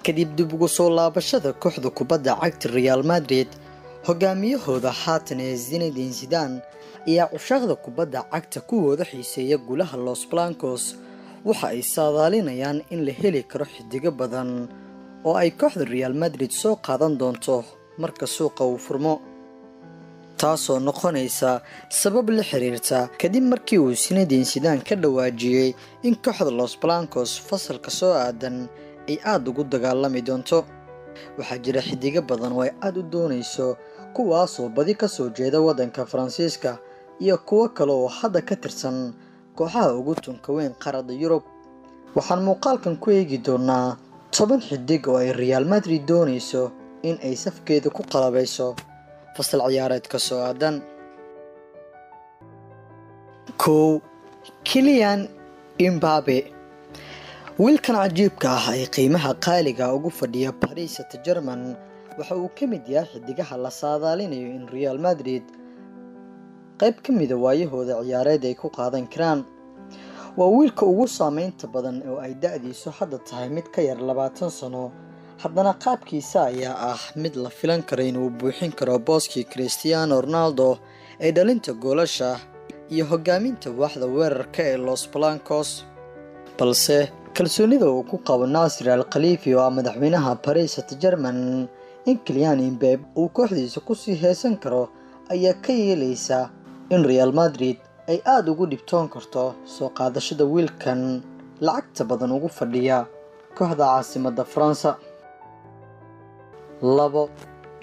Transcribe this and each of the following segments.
kadib dib ugu soo laabashada kooxda kubadda cagta Real Madrid hogaamiyahooda haatan ee Zinedine Zidane ayaa cushaaqda kubadda cagta kuwooda xiiseeya gulaha Los Blancos waxa ay saadaalinayaan in la heli karo xidiga badan oo ay kooxda Real Madrid soo qaadan doonto marka suuqa uu furmo taasoo noqonaysa sabab la xiriirta kadib markii uu Zinedine Zidane ka dhawaajiyay in kooxda Los Blancos fasalka soo aadan ay aad ugu dagaalami doonto waxaa jira xidiga badan oo ay aad u doonayso kuwaasoo badi ka soo jeeda wadanka Faransiiska iyo kuwa kale oo hadda ka tirsan kooxaha ugu tunka weyn qaaradda Yurub waxaan muuqaalkan ku eegi doonaa 10 xidig oo ay Real Madrid doonayso in ay safkeeda ku qalabayso fasal ciyaareedka soo aadan Kylian Mbappe wiilkan cajiibka ah ay qiimaha qaaliga ugu fadhiya Paris Saint-Germain waxa uu ka mid yahay xidigaha la saadaalinayo in Real Madrid qayb ka mid ah waayahooda ciyaareed ay ku qaadan karaan waa wiilka ugu saameynta badan oo ay da'diisu hadda tahay mid ka yar 20 sano haddana qaabkiisa ayaa ah mid la filan karo inuu buuxin karo booskii Cristiano Ronaldo ee dhalinta goolasha iyo hogaaminta waaxda weerarka ee Los Blancos balse kalsoonida uu ku qabo Nasser Al-Khelaifi oo madaxweynaha Paris Saint-Germain in Kylian Mbappe uu kooxdiisa ku sii heesan karo ayaa ka yeelaysa in Real Madrid ay aad ugu dhibtoon karto soo qaadashada wiilkan lacagta badan ugu fadhiya kooxda caasimadda France. 2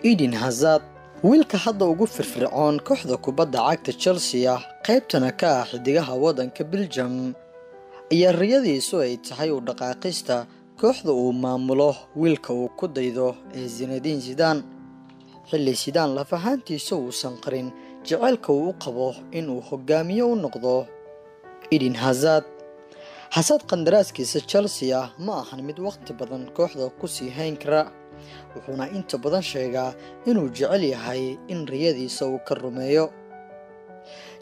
Eden Hazard wiilka hadda ugu firfircoon kooxda kubadda cagta Chelsea qaybtana ka ah xidigaha wadanka Belgium ayaa riyadiisu ay tahay u dhaqaaqista kooxda uu maamulo wiilka uu ku daydo ee Zinedine Zidane xilli Zidane lafahantiisa uusan qarin jaceylka uu qabo inuu hogaamiye u noqdo Eden Hazard qandaraaskiisa Chelsea ma ahan mid waqti badan kooxda ku sii hayn kara wuxuuna inta badan sheegaa inuu jecel yahay in riyadiisa uu ka rumeeyo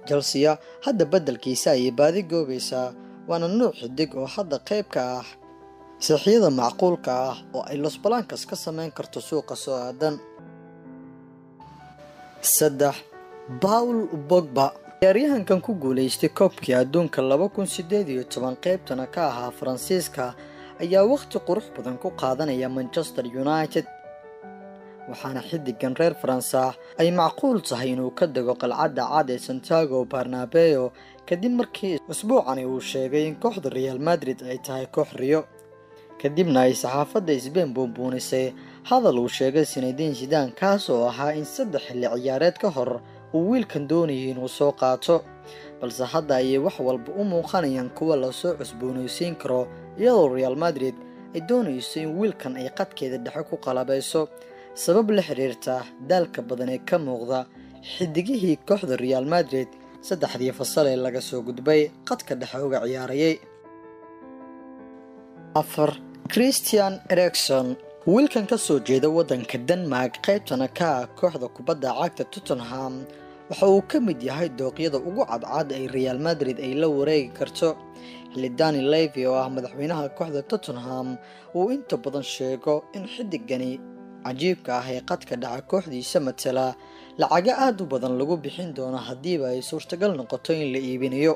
Chelsea hadda beddelkiisa ay baadi goobaysaa waana nooc xidig oo hadda qayb ka ah saxiyada macquulka ah oo ay Los Blancos ka sameyn karto suuqa soo aadan 3 Paul Pogba ciyaaryahankan ku guuleystay koobkii adduunka 2018 qaybtana ka ahaa Faransiiska ayaa waqti qurux badan ku qaadanaya Manchester United waxaana xidigan reer Faransa ay macquul tahay inuu ka dago qalcadda cad ee Santiago Bernabeu kadib markii usbuucani uu sheegay in kooxda Real Madrid ay tahay koox riyo kadibna ay saxaafadda Spain buunbuunisay hadal uu sheegay Zinedine Zidane kaas oo ahaa in 3 xilli ciyaareed ka hor uu wiilkan doonayay inuu soo qaato balse hadda ay wax walba u muuqanayaan kuwa la soo cusboonaysiin karo iyadoo Real Madrid ay doonayso in wiilkan ay qadkeeda dhexe ku qalabayso sabab la xiriirta daalka badan ee ka muuqda xidigihii kooxda Real Madrid 3 fasal ee laga soo gudbay qadka dhexe uga ciyaarayay 4 Christian Eriksen wiilkan ka soo jeeda wadanka Denmark qaybtana ka ah kooxda kubadda cagta Tottenham waxa uu ka mid yahay dooqyada ugu cadcad ee Real Madrid ay la wareegi karto xilli Daniel Levy oo ah madaxweynaha kooxda Tottenham uu inta badan sheego in xidigani cajiibka ah ee qadka dhaca kooxdiisa matala lacaga aad u badan lagu bixin doono hadiiba ay suurtagal noqoto in la iibinayo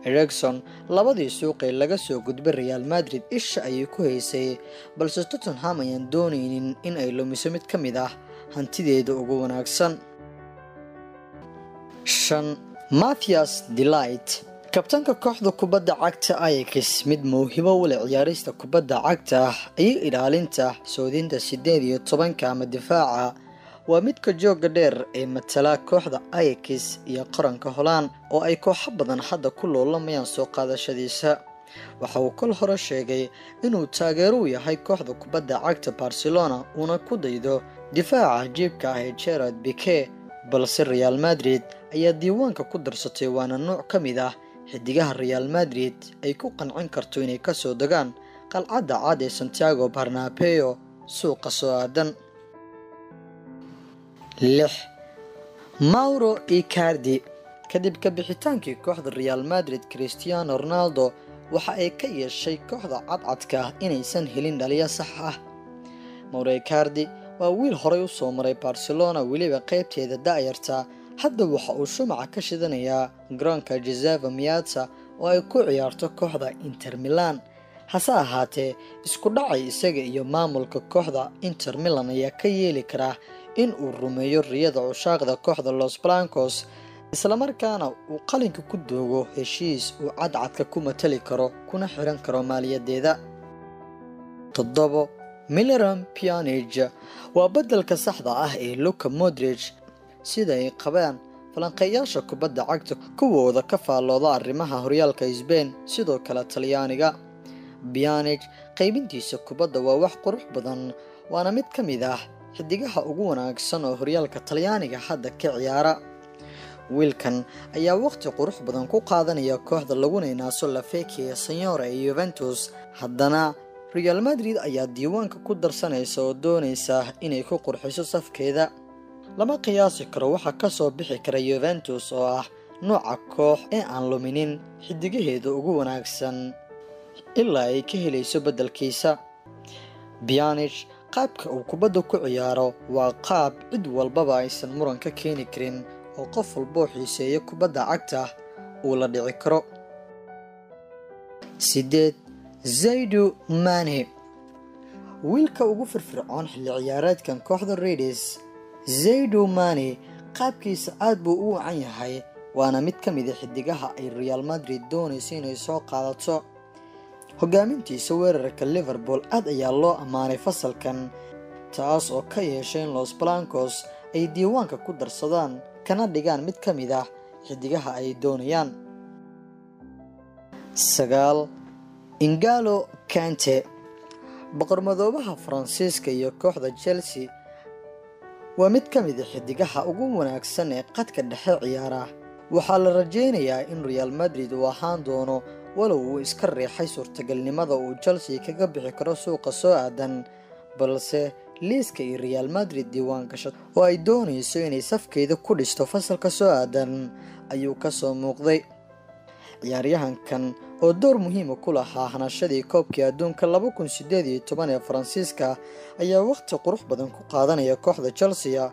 Eriksen labadii suuq ee laga soo gudbay Real Madrid isha ayay ku haysay balse Tottenham ayaan doonaynin in ay lumiso mid ka mid ah hantideeda ugu wanaagsan 5 Matthias de Ligt kabtanka kooxda kubadda cagta Ajax mid muuhibo u leh ciyaarista kubadda cagta iyo ilaalinta soodinta 18 ama difaaca waa midka jooga dheer ee matala kooxda Ajax iyo qaranka Holland oo ay kooxo badan hadda ku loolamayaan soo qaadashadiisa waxa uu kol hore sheegay inuu taageero u yahay kooxda kubadda cagta Barcelona una ku daydo difaaca cajiibka ah ee Gerard Piqué balse Real Madrid ayaa diiwaanka ku darsatay waana nooc ka mid ah xidigaha Real Madrid ay ku qancin karto inay ka soo dagaan qalcadda cad ee Santiago Bernabeu suuqa soo aadan 6 Mauro Icardi kadib ka bixitaankii kooxda Real Madrid Cristiano Ronaldo waxa ay ka yeeshay kooxda cadcadka inaysan helin dhaliya sax ah Mauro Icardi waa wiil horey u soo maray Barcelona weliba qaybteeda da'yarta hadda waxa uu shumaca ka shidanayaa garoonka Giuseppe Meazza oo ay ku ciyaarto kooxda Inter Milan. hase ahaatee isku dhacay isaga iyo maamulka kooxda Inter Milan ayaa ka yeeli kara in uu rumeeyo riyada cushaaqda kooxda Los Blancos isla markaana uu qalinka ku doogo heshiis uu cadcadka ku matali karo kuna xiran karo maaliyadeeda. 7 Miralem Pjanic waa bedelka saxda ah ee Luka Modric sida ay qabaan falanqeeyaasha kubadda cagta kuwooda ka faallooda arrimaha horyaalka Spain sidoo kale Talyaaniga. Pjanic qaybintiisa kubadda waa wax qurux badan waana mid ka mid ah xidigaha ugu wanaagsan oo horyaalka Talyaaniga hadda ka ciyaara. wiilkan ayaa waqti qurux badan ku qaadanaya kooxda lagu neenaaso La Vecchia Signora ee Juventus. haddana Real Madrid ayaa diiwaanka ku darsanaysa oo doonaysa inay ku qurxiso safkeeda. lama qiyaasi karo waxa ka soo bixi kara Juventus oo ah nooca koox ee aan luminin xidigaheeda ugu wanaagsan ilaa ay ka helayso bedelkiisa. Pjanic qaabka uu kubadda ku ciyaaro waa qaab cid walbaba aysan muran ka keeni karin oo qof walba xiiseeya kubadda cagta uu la dhici karo. 8 Sadio Mane wiilka ugu firfircoon xilli ciyaareedkan kooxda Reds. Sadio Mane qaabkiisa aad buu u wacan yahay waana mid ka mid ah xidigaha ay Real Madrid doonayso inay soo qaadato. hogaamintiisa weerarka Liverpool aad ayaa loo amaanay fasalkan taas oo ka yeeshay in Los Blancos ay diiwaanka ku darsadaan kana dhigaan mid ka mid ah xidigaha ay doonayaan. 9 N'Golo Kante boqormadoobaha Faransiiska iyo kooxda Chelsea waa mid ka mid ah xidigaha ugu wanaagsan ee qadka dhexe ciyaara. waxaa la rajeynayaa in Real Madrid uu ahaan doono walow uu iska riixay suurtagalnimada uu Chelsea kaga bixi karo suuqa soo aadan balse liiska iyo Real Madrid diiwaan gasho oo ay doonayso inay safkeeda ku dhisto fasalka soo aadan ayuu ka soo muuqday. ciyaaryahankan oo door muhiim ah ku lahaa hanashadii koobkii adduunka 2018 ee Faransiiska ayaa waqti qurux badan ku qaadanaya kooxda Chelsea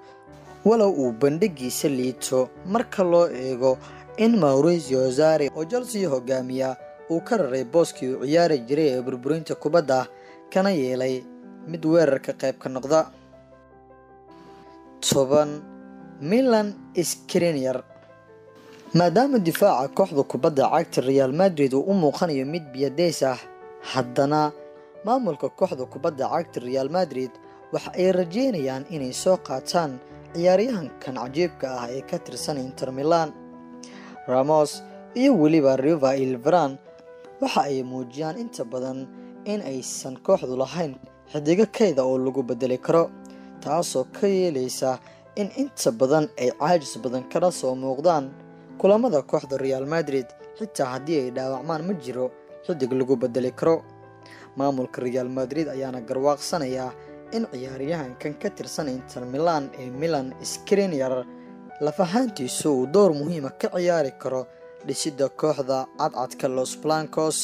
walow uu bandhigiisa liito marka loo eego in Maurizio Sarri oo Chelsea hogaamiya uu ka raray booskii uu ciyaari jiray ee burburinta kubadda kana yeelay mid weerarka qayb ka noqda. 10 Milan Skriniar maadaama difaaca kooxda kubadda cagta Real Madrid uu u muuqanayo mid biyadeys ah haddana maamulka kooxda kubadda cagta Real Madrid waxa ay rajeynayaan inay soo qaataan ciyaaryahankan cajiibka ah ee ka tirsan Inter Milan. Ramos iyo weliba Riva Ilvran waxa ay muujiyaan inta badan in aysan kooxdu lahayn xidiga kayda oo lagu bedeli karo taasoo ka yeelaysa in inta badan ay caajis badan kala soo muuqdaan kulamada kooxda Real Madrid xitaa haddii ay dhaawacmaan ma jiro xidig lagu bedeli karo. maamulka Real Madrid ayaana garwaaqsanaya in ciyaaryahankan ka tirsan Inter Milan ee Milan Skriniar lafahantiisu uu door muhiim ah ka ciyaari karo dhisidda kooxda cadcadka Los Blancos.